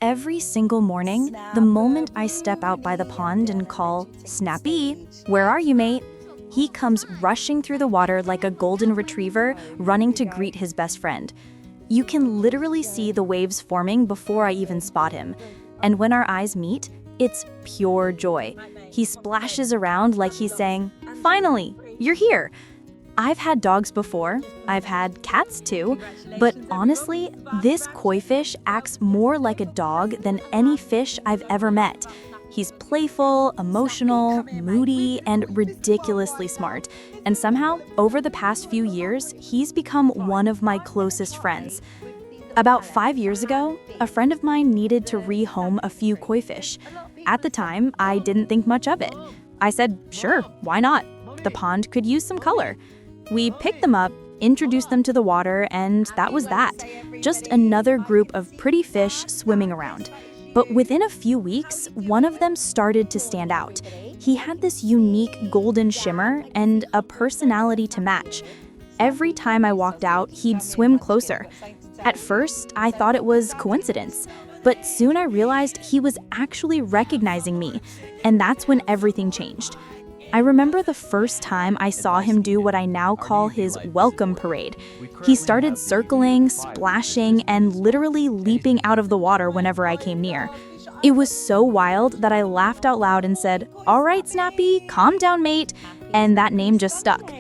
Every single morning, the moment I step out by the pond and call, "Snappy, where are you, mate?" he comes rushing through the water like a golden retriever running to greet his best friend. You can literally see the waves forming before I even spot him. And when our eyes meet, it's pure joy. He splashes around like he's saying, "Finally, you're here." I've had dogs before, I've had cats too, but honestly, this koi fish acts more like a dog than any fish I've ever met. He's playful, emotional, moody, and ridiculously smart. And somehow, over the past few years, he's become one of my closest friends. About 5 years ago, a friend of mine needed to rehome a few koi fish. At the time, I didn't think much of it. I said, sure, why not? The pond could use some color. We picked them up, introduced them to the water, and that was that. Just another group of pretty fish swimming around. But within a few weeks, one of them started to stand out. He had this unique golden shimmer and a personality to match. Every time I walked out, he'd swim closer. At first, I thought it was coincidence, but soon I realized he was actually recognizing me, and that's when everything changed. I remember the first time I saw him do what I now call his welcome parade. He started circling, splashing, and literally leaping out of the water whenever I came near. It was so wild that I laughed out loud and said, "All right, Snappy, calm down, mate," and that name just stuck.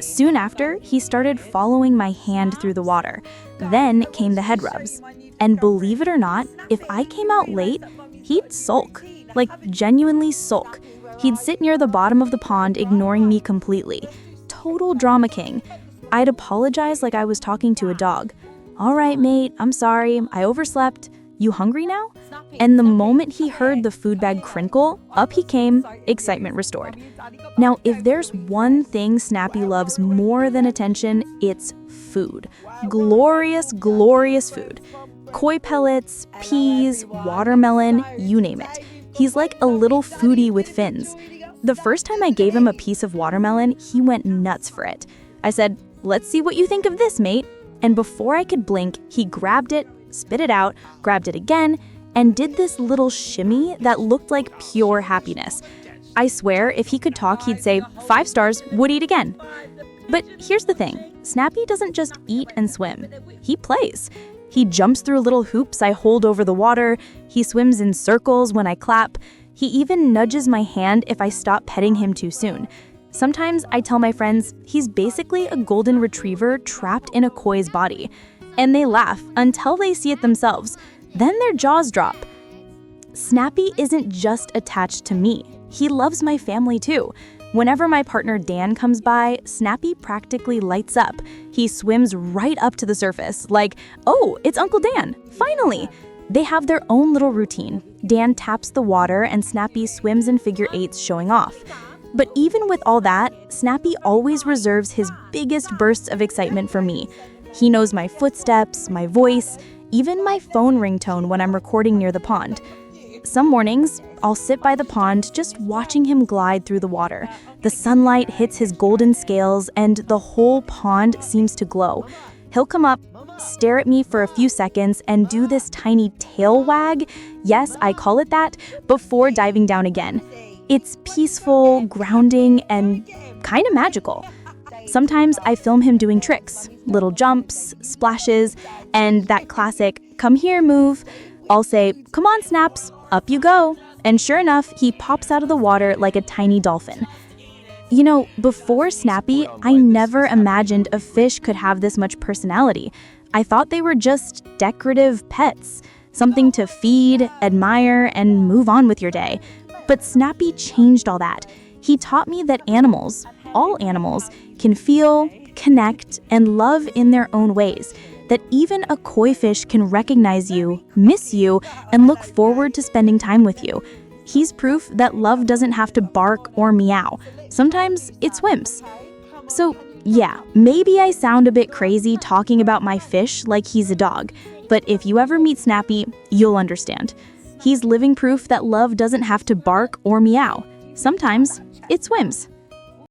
Soon after, he started following my hand through the water. Then came the head rubs. And believe it or not, if I came out late, he'd sulk, like genuinely sulk. He'd sit near the bottom of the pond, ignoring me completely. Total drama king. I'd apologize like I was talking to a dog. "All right, mate, I'm sorry, I overslept. You hungry now?" And the moment he heard the food bag crinkle, up he came, excitement restored. Now, if there's one thing Snappy loves more than attention, it's food. Glorious, glorious food. Koi pellets, peas, watermelon, you name it. He's like a little foodie with fins. The first time I gave him a piece of watermelon, he went nuts for it. I said, "Let's see what you think of this, mate." And before I could blink, he grabbed it, spit it out, grabbed it again, and did this little shimmy that looked like pure happiness. I swear, if he could talk, he'd say, "5 stars, would eat again." But here's the thing, Snappy doesn't just eat and swim. He plays. He jumps through little hoops I hold over the water. He swims in circles when I clap. He even nudges my hand if I stop petting him too soon. Sometimes I tell my friends he's basically a golden retriever trapped in a koi's body. And they laugh until they see it themselves. Then their jaws drop. Snappy isn't just attached to me. He loves my family too. Whenever my partner Dan comes by, Snappy practically lights up. He swims right up to the surface, like, "Oh, it's Uncle Dan, finally!" They have their own little routine. Dan taps the water and Snappy swims in figure eights showing off. But even with all that, Snappy always reserves his biggest bursts of excitement for me. He knows my footsteps, my voice, even my phone ringtone when I'm recording near the pond. Some mornings, I'll sit by the pond just watching him glide through the water. The sunlight hits his golden scales and the whole pond seems to glow. He'll come up, stare at me for a few seconds, and do this tiny tail wag, yes, I call it that, before diving down again. It's peaceful, grounding, and kind of magical. Sometimes I film him doing tricks, little jumps, splashes, and that classic, "Come here, move." I'll say, "Come on, Snaps, up you go." And sure enough, he pops out of the water like a tiny dolphin. You know, before Snappy, I never imagined a fish could have this much personality. I thought they were just decorative pets, something to feed, admire, and move on with your day. But Snappy changed all that. He taught me that animals, all animals, can feel, connect, and love in their own ways. That even a koi fish can recognize you, miss you, and look forward to spending time with you. He's proof that love doesn't have to bark or meow. Sometimes it swims. So yeah, maybe I sound a bit crazy talking about my fish like he's a dog, but if you ever meet Snappy, you'll understand. He's living proof that love doesn't have to bark or meow. Sometimes it swims.